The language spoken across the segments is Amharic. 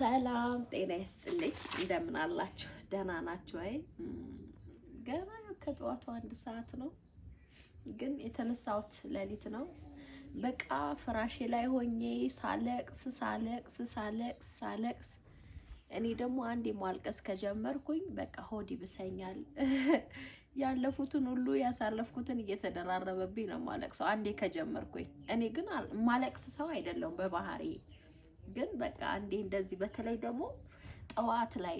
ሰላም ጤና ይስጥልኝ። እንደምን አላችሁ? ደህና ናችሁ? አይ ገና ከጠዋቱ 1 ሰዓት ነው፣ ግን የተነሳሁት ሌሊት ነው። በቃ ፍራሼ ላይ ሆኜ ሳለቅስ እኔ ደግሞ አንዴ ማልቀስ ከጀመርኩኝ በቃ ሆድ ይብሰኛል። ያለፉትን ሁሉ ያሳለፍኩትን እየተደራረበብኝ ነው ማለቅሰው አንዴ ከጀመርኩኝ። እኔ ግን ማለቅስ ሰው አይደለሁም በባህሪ፣ ግን በቃ አንዴ እንደዚህ በተለይ ደግሞ ጠዋት ላይ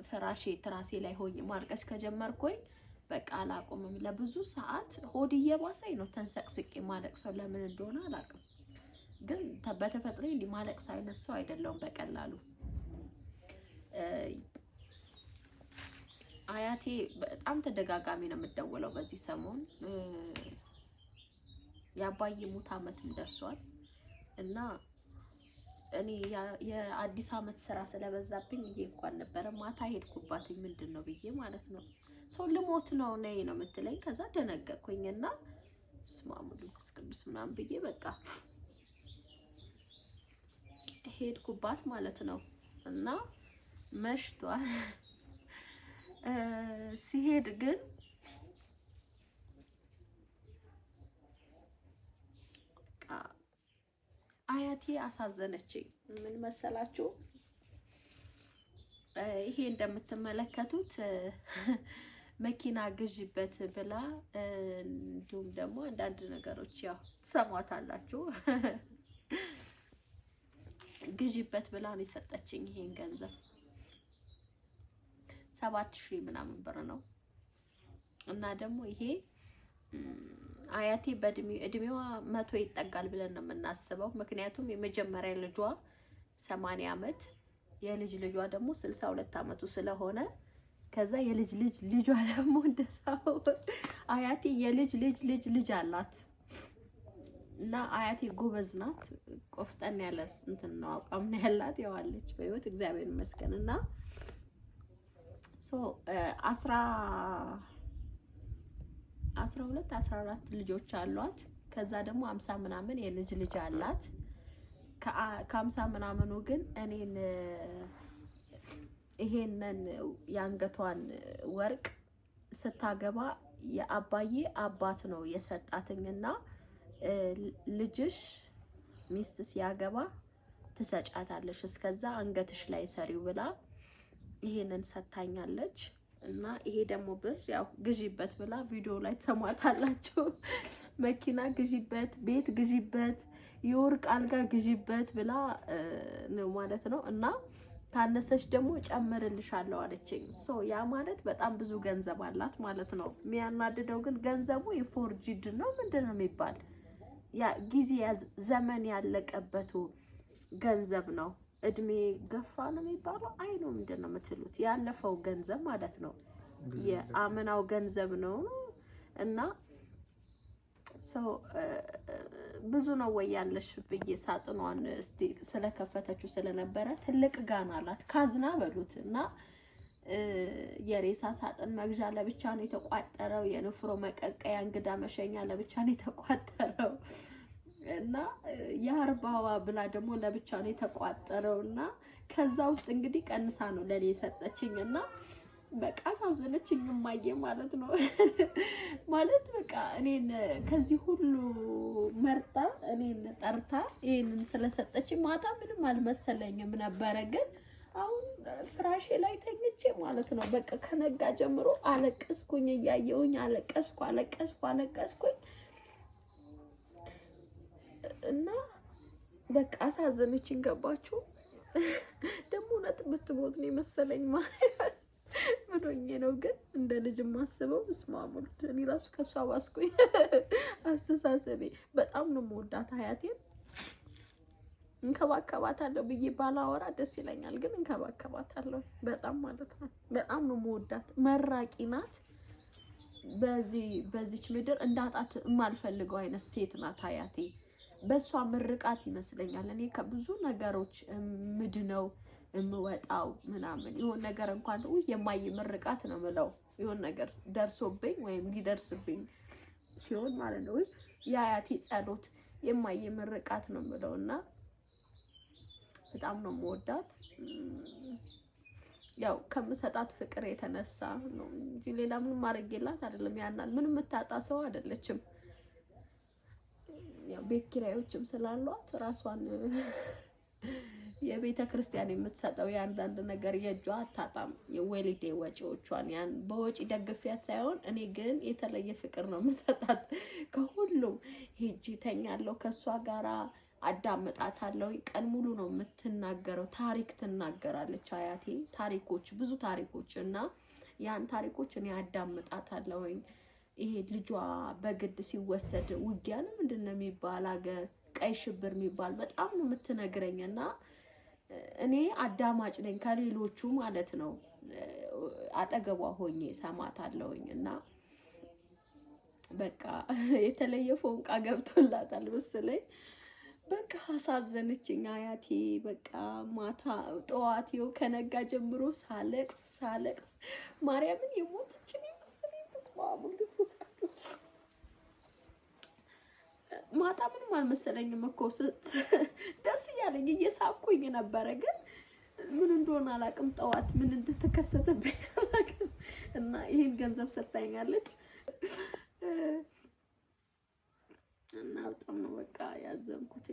ፍራሼ ትራሴ ላይ ሆኜ ማልቀስ ከጀመርኩኝ በቃ አላቆምም። ለብዙ ሰዓት ሆድ እየባሰኝ ነው ተንሰቅስቄ ማለቅሰው። ለምን እንደሆነ አላውቅም፣ ግን በተፈጥሮ እንዲህ ማለቅስ አይነት ሰው አይደለሁም በቀላሉ። አያቴ በጣም ተደጋጋሚ ነው የምትደውለው በዚህ ሰሞን። የአባዬ ሙት ዓመትም ደርሷል እና እኔ የአዲስ ዓመት ስራ ስለበዛብኝ እንኳን ነበረ ማታ ሄድኩባት ምንድነው ብዬ ማለት ነው። ሰው ልሞት ነው ነይ ነው የምትለኝ። ከዛ ደነገጥኩኝና ስማሙሉ ቅዱስ ምናምን ብዬ በቃ ሄድኩባት ማለት ነው። እና መሽቷል። ሲሄድ ግን አያቴ አሳዘነችኝ። ምን መሰላችሁ? ይሄ እንደምትመለከቱት መኪና ግዥበት ብላ እንዲሁም ደግሞ አንዳንድ ነገሮች ያው ሰሟታላችሁ ግዥበት ብላ ነው የሰጠችኝ። ይሄን ገንዘብ 7000 ምናምን ብር ነው። እና ደግሞ ይሄ አያቴ እድሜዋ 100 ይጠጋል ብለን ነው የምናስበው። ምክንያቱም የመጀመሪያ ልጇ 80 ዓመት የልጅ ልጇ ደግሞ 62 ዓመቱ ስለሆነ ከዛ የልጅ ልጇ ደግሞ እንደሳው አያቴ የልጅ ልጅ አላት። እና አያቴ ጎበዝ ናት፣ ቆፍጠን ያለ እንትን ነው አቋም ነው ያላት። ያዋለች በህይወት እግዚአብሔር ይመስገን። እና 14 ልጆች አሏት። ከዛ ደግሞ 50 ምናምን የልጅ ልጅ አላት። ከ50 ምናምኑ ግን እኔን ይሄንን የአንገቷን ወርቅ ስታገባ የአባዬ አባት ነው የሰጣትኝና ልጅሽ ሚስት ሲያገባ ትሰጫታለሽ፣ እስከዛ አንገትሽ ላይ ሰሪው ብላ ይሄንን ሰታኛለች። እና ይሄ ደግሞ ብር ያው ግዢበት ብላ ቪዲዮ ላይ ተሰማታላችሁ። መኪና ግዢበት፣ ቤት ግዢበት፣ የወርቅ አልጋ ግዢበት ብላ ነው ማለት ነው። እና ታነሰች ደግሞ ጨምርልሻለሁ አለችኝ። ያ ማለት በጣም ብዙ ገንዘብ አላት ማለት ነው። የሚያናድደው ግን ገንዘቡ የፎርጂድ ነው ምንድነው የሚባል ያ ጊዜ ዘመን ያለቀበቱ ገንዘብ ነው። እድሜ ገፋ ነው የሚባለው። አይ ነው ምንድነው የምትሉት? ያለፈው ገንዘብ ማለት ነው። የአመናው ገንዘብ ነው። እና ብዙ ነው ወይ ያለሽ ብዬ ሳጥኗን እስቲ ስለከፈተችው ስለነበረ ትልቅ ጋና አላት፣ ካዝና በሉት። እና የሬሳ ሳጥን መግዣ ለብቻ ነው የተቋጠረው። የንፍሮ መቀቀያ እንግዳ መሸኛ ለብቻ ነው የተቋጠረው። እና የአርባዋ ብላ ደግሞ ለብቻ ነው የተቋጠረው። እና ከዛ ውስጥ እንግዲህ ቀንሳ ነው ለኔ የሰጠችኝ። እና በቃ አሳዘነችኝ እማዬ ማለት ነው። ማለት በቃ እኔን ከዚህ ሁሉ መርጣ እኔን ጠርታ ይሄንን ስለሰጠችኝ ማታ ምንም አልመሰለኝም ነበረ። ግን አሁን ፍራሼ ላይ ተኝቼ ማለት ነው በቃ ከነጋ ጀምሮ አለቀስኩኝ፣ እያየሁኝ አለቀስኩኝ። እና በቃ አሳዘነችኝ። ገባችሁ? ደግሞ እውነት ብትሞት ነው የመሰለኝ ማለት ምንሆኜ ነው። ግን እንደ ልጅ ማስበው ስማሙል እኔ ራሱ ከሷ ባስኩኝ። አስተሳሰቤ በጣም ነው የምወዳት አያቴን። እንከባከባታለሁ ብዬ ባላወራ ደስ ይለኛል፣ ግን እንከባከባታለሁ በጣም ማለት ነው። በጣም ነው የምወዳት። መራቂ ናት። በዚች ምድር እንዳጣት የማልፈልገው አይነት ሴት ናት አያቴ። በሷ ምርቃት ይመስለኛል እኔ ከብዙ ነገሮች ምድነው የምወጣው ምናምን። ይሁን ነገር እንኳን የማይ ምርቃት ነው ብለው ይሁን ነገር ደርሶብኝ ወይም ሊደርስብኝ ሲሆን ማለት ነው የአያቴ ጸሎት የማይ ምርቃት ነው ብለውና በጣም ነው የምወዳት። ያው ከምሰጣት ፍቅር የተነሳ ነው እንጂ ሌላ ምንም ማድረግላት አይደለም። ያናል ምንም የምታጣ ሰው አይደለችም። ያው ቤት ኪራዮችም ስላሏት ራሷን የቤተ ክርስቲያን የምትሰጠው የአንዳንድ ነገር የእጇ አታጣም። የወሊዴ ወጪዎቿን ያን በወጪ ደግፊያት ሳይሆን እኔ ግን የተለየ ፍቅር ነው የምሰጣት። ከሁሉም ሄጄ ተኛለሁ ከሷ ጋራ አዳምጣታለሁ። ቀን ሙሉ ነው የምትናገረው። ታሪክ ትናገራለች አያቴ ታሪኮች፣ ብዙ ታሪኮች እና ያን ታሪኮች እኔ አዳምጣታለሁ። ይሄ ልጇ በግድ ሲወሰድ ውጊያ ነው ምንድነው የሚባል ሀገር ቀይ ሽብር የሚባል በጣም ነው የምትነግረኝና እኔ አዳማጭ ነኝ ከሌሎቹ ማለት ነው። አጠገቧ ሆኜ ሰማታለሁኝ እና በቃ የተለየ ፎንቃ ገብቶላታል መሰለኝ። በቃ አሳዘነችኝ አያቴ። በቃ ማታ ጠዋት ይኸው ከነጋ ጀምሮ ሳለቅስ ማርያምን የሞተች ነው መሰለኝ። ቅዱስ ማታ ምንም አልመሰለኝም እኮ ደስ እያለኝ እየሳኩኝ ነበረ፣ ግን ምን እንደሆነ አላውቅም። ጠዋት ምን እንደተከሰተብኝ አላውቅም። እና ይሄን ገንዘብ ሰጣኛለች እና በጣም ነው በቃ ያዘንኩት።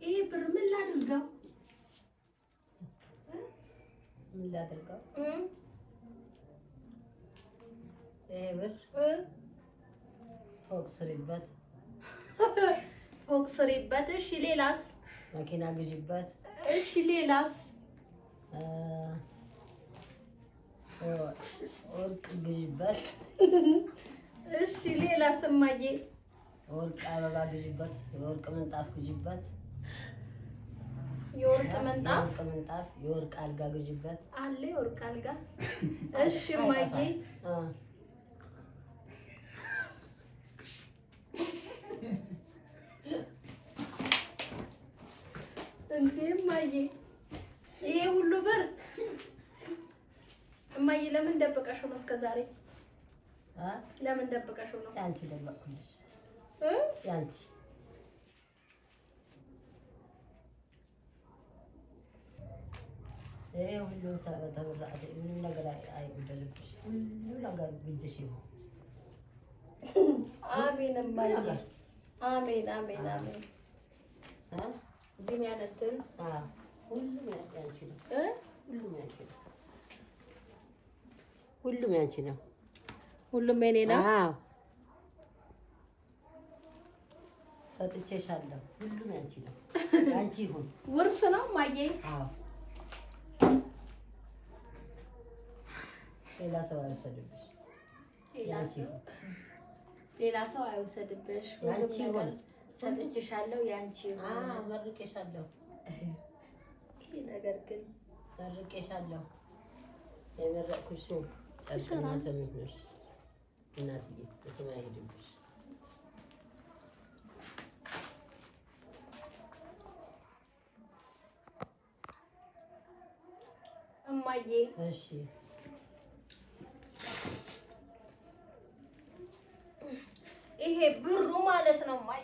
ይሄ ብር ምን ላድርገው? ይሄ ብር ፎቅ ስሪበት። እሺ ሌላስ? መኪና ግዢበት። እሺ ሌላስ? ወርቅ ግዢበት። እሺ ሌላስ? እማዬ ወርቅ አበባ ግዢበት። የወርቅ ምንጣፍ ግዢበት። የወርቅ ምንጣፍ፣ የወርቅ አልጋ ግዢበት። አለ የወርቅ አልጋ። እሺ እማዬ እንዴ እማዬ ይሄ ሁሉ ብር እማዬ ለምን ደበቀሽው ነው እስከዛሬ? ለምን ደበቀሽው ነው? ያንቺ ደበቅኩልሽ። ያንቺ ይሄ ሁሉ ተበራዕት ምንም ነገር አይጎደልብሽ። ሁሉ ነገር ግጅሽ ይሁን። አሜን እማዬ አሜን አሜን አሜን። እዚህ የሚያነትን ሁሉም ያንቺ ነው። ሁሉም ያንቺ ነው። ሁሉም ያንቺ ነው። ሁሉም የኔ ነው። አዎ ሰጥቼሻለሁ። ሁሉም ያንቺ ነው። ያንቺ ይሁን። ውርስ ነው እማዬ። አዎ ሌላ ሰው አይወሰድብሽ። ያንቺ ይሁን። ሌላ ሰው አይወሰድብሽ። ያንቺ ይሁን። ሰጥቼሻለሁ። ያንቺ ይሁን። መርቄሻለሁ። ይሄ ነገር ግን መርቄሻለሁ። የመረቅኩሽ ጨርቅና ሰሚት ነሽ እናትዬ። የትም አይሄድብሽ። እማዬ እሺ ይሄ ብሩ ማለት ነው እማዬ።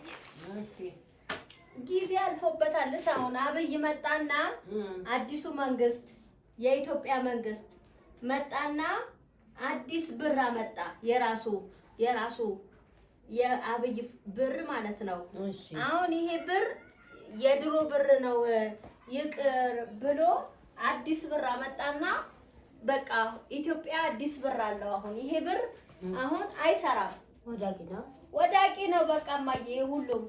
እሺ ጊዜ አልፎበታል። አሁን አብይ መጣና አዲሱ መንግስት የኢትዮጵያ መንግስት መጣና አዲስ ብር አመጣ። የራሱ የአብይ ብር ማለት ነው። አሁን ይሄ ብር የድሮ ብር ነው ይቅር ብሎ አዲስ ብር አመጣና በቃ ኢትዮጵያ አዲስ ብር አለው። አሁን ይሄ ብር አሁን አይሰራም። ወዳቂ ነው በቃ እማዬ ሁሉም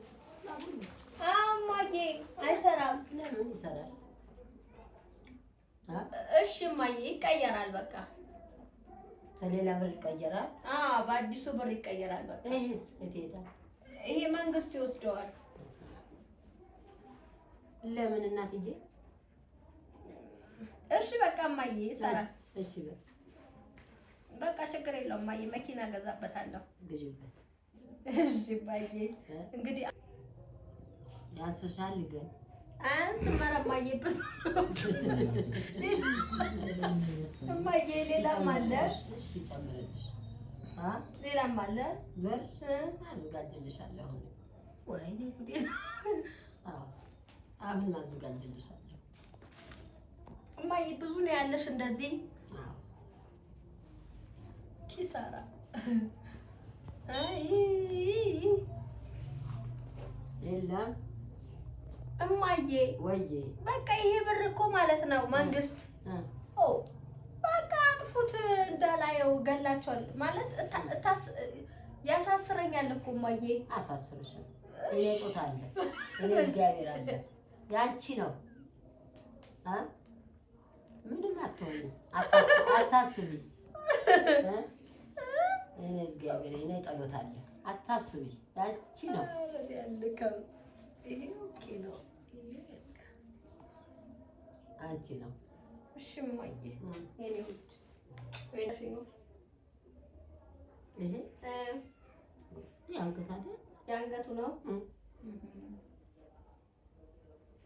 እማዬ አይሰራም። ለምን ይሰራል? እሺ እማዬ ይቀየራል በቃ ከሌላ ብር ይቀየራል። በአዲሱ ብር ይቀየራል በቃ። ይሄ መንግስት ይወስደዋል። ለምን እናትዬ? እሺ በቃ እማዬ ይሰራል። እሺ በቃ ችግር የለውም እማዬ መኪና ገዛበታለሁ። ግዢበት። እሺ እማዬ እንግዲህ ያንስሻል ግን አንስም። ኧረ እማዬ ብዙ እማዬ ሌላም አለ። እሺ ጨምርልሽ። ሌላም አለ ብር አዘጋጅልሻለሁ። ወይኔ ጉዴ! አሁን አዘጋጅልሻለሁ እማዬ። ብዙ ነው ያለሽ እንደዚህ ኪሳራ። አይ የለም እማዬ ወይዬ በቃ ይሄ ብር እኮ ማለት ነው መንግስት በቃ አጥፉት እንዳላየው ገላቸዋል ማለት ያሳስረኛል እኮ እማዬ። አሳስርሽም እኔ ጦት አለ እኔ እግዚአብሔር አለ ያንቺ ነው። ምንም አትሆኝ አታስቢ። እኔ እግዚአብሔር እኔ ጸሎት አለ አታስቢ ያንቺ ነው። ይሄ ኦኬ ነው አንቺ ነው። እሺ እማዬ የኔ ውድ ወይኔ ነው ይሄ የአንገቱ ነው።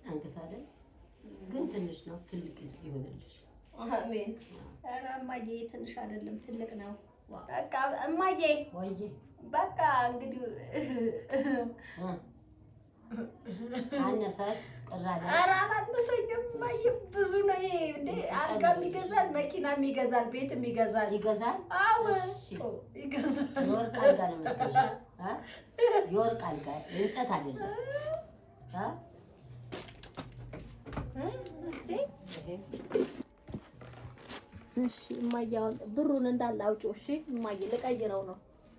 አንገት አይደል ግን ትንሽ ነው። ትልቅ ይሆንልሽ። አሜን። ኧረ እማዬ ትንሽ አይደለም ትልቅ ነው። በቃ እማዬ ወይዬ በቃ እንግዲህ አነሳሽ ቅራዳ። ኧረ አላነሰኝም እማዬ ብዙ ነው ይሄ። እንደ አልጋም ይገዛል፣ መኪናም ይገዛል፣ ቤትም ይገዛል። ይገዛል? አዎ ይገዛል። የወርቅ አልጋ ነው የምትገዛው? የወርቅ አልጋ እንጨት አይደለም። እሺ እማዬ አሁን ብሩን እንዳለ አውጪው። እሺ እማዬ ልቀይረው ነው።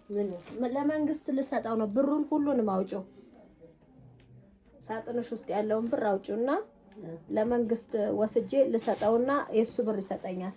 ምን ለመንግስት ልሰጠው ነው። ብሩን ሁሉንም አውጪው። ሳጥንሽ ውስጥ ያለውን ብር አውጪውና ለመንግስት ወስጄ ልሰጠውና የሱ ብር ይሰጠኛል።